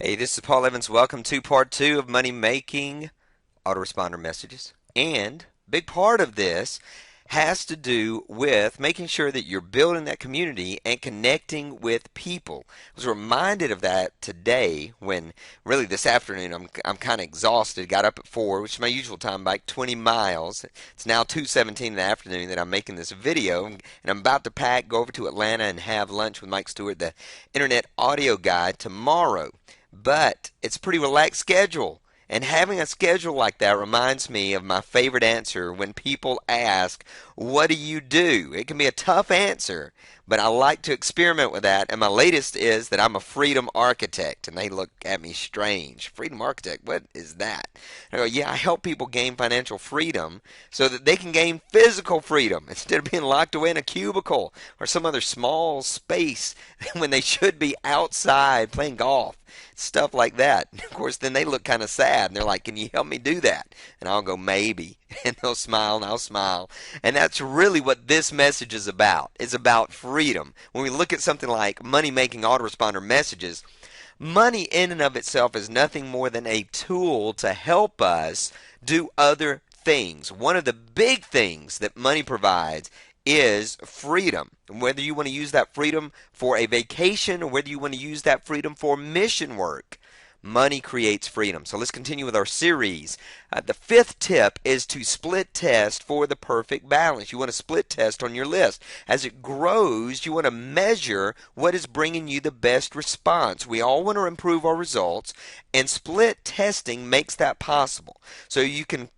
Hey, this is Paul Evans. Welcome to part two of Money Making Autoresponder Messages. And big part of this has to do with making sure that you're building that community and connecting with people. I was reminded of that today when really this afternoon I'm kind of exhausted. Got up at 4, which is my usual time, like 20 miles. It's now 2:17 in the afternoon that I'm making this video, and I'm about to pack, go over to Atlanta and have lunch with Mike Stewart, the internet audio guy, tomorrow. But it's a pretty relaxed schedule. And having a schedule like that reminds me of my favorite answer when people ask, "What do you do?" It can be a tough answer, but I like to experiment with that. And my latest is that I'm a freedom architect. And they look at me strange. Freedom architect? What is that? And I go, yeah, I help people gain financial freedom so that they can gain physical freedom instead of being locked away in a cubicle or some other small space when they should be outside playing golf. Stuff like that. And of course, then they look kind of sad and they're like, "Can you help me do that?" And I'll go, "Maybe." And they'll smile and I'll smile. And that's really what this message is about. It's about freedom. When we look at something like money making autoresponder messages, money in and of itself is nothing more than a tool to help us do other things. One of the big things that money provides is freedom. Whether you want to use that freedom for a vacation or whether you want to use that freedom for mission work, money creates freedom. So let's continue with our series. The fifth tip is to split test for the perfect balance. You want to split test on your list. As it grows, you want to measure what is bringing you the best response. We all want to improve our results, and split testing makes that possible. So you can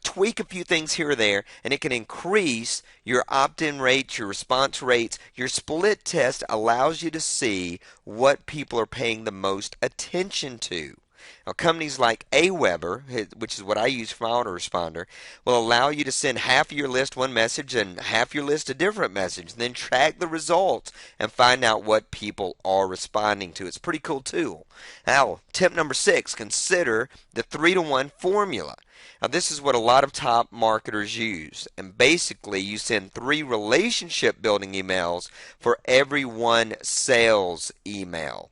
tweak a few things here or there, and it can increase your opt-in rates, your response rates. Your split test allows you to see what people are paying the most attention to. Now, companies like Aweber, which is what I use for my autoresponder, will allow you to send half of your list one message and half your list a different message, and then track the results and find out what people are responding to. It's a pretty cool tool. Now, tip number 6, consider the 3-to-1 formula. Now, this is what a lot of top marketers use. And basically, you send 3 relationship building emails for every 1 sales email.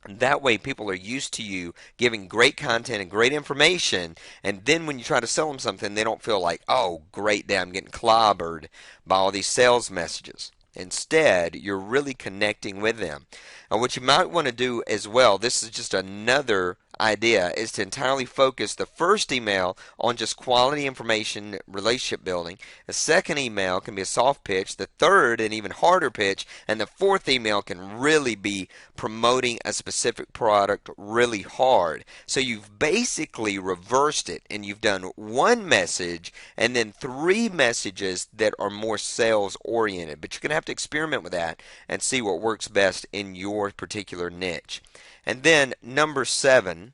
And that way, people are used to you giving great content and great information. And then when you try to sell them something, they don't feel like, "Oh, great day, I'm getting clobbered by all these sales messages." Instead, you're really connecting with them. And what you might want to do as well, this is just another idea, is to entirely focus the first email on just quality information, relationship building. The second email can be a soft pitch, the third an even harder pitch, and the fourth email can really be promoting a specific product really hard. So you've basically reversed it, and you've done 1 message and then 3 messages that are more sales oriented. But you're going to have to experiment with that and see what works best in your particular niche. And then number 7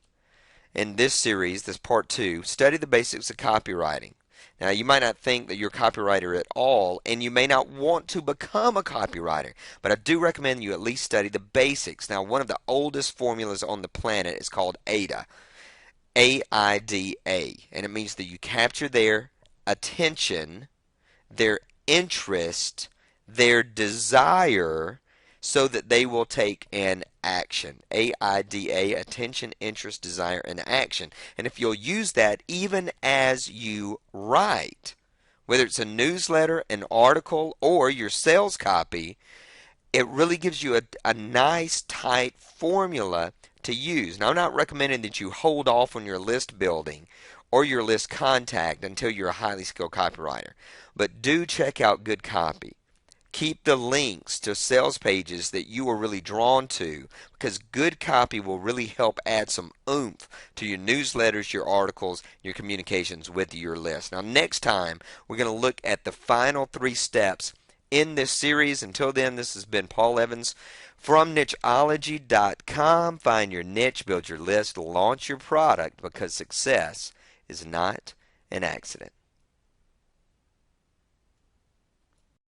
in this series, this part 2, study the basics of copywriting. Now, you might not think that you're a copywriter at all, and you may not want to become a copywriter, but I do recommend you at least study the basics. Now, one of the oldest formulas on the planet is called AIDA, AIDA, and it means that you capture their attention, their interest, their desire, so that they will take an action. AIDA, attention, interest, desire, and action. And if you'll use that even as you write, whether it's a newsletter, an article, or your sales copy, it really gives you a nice tight formula to use. Now, I'm not recommending that you hold off on your list building or your list contact until you're a highly skilled copywriter, but do check out good copy. Keep the links to sales pages that you are really drawn to, because good copy will really help add some oomph to your newsletters, your articles, your communications with your list. Now, next time, we're going to look at the final 3 steps in this series. Until then, this has been Paul Evans from nicheology.com. Find your niche, build your list, launch your product, because success is not an accident.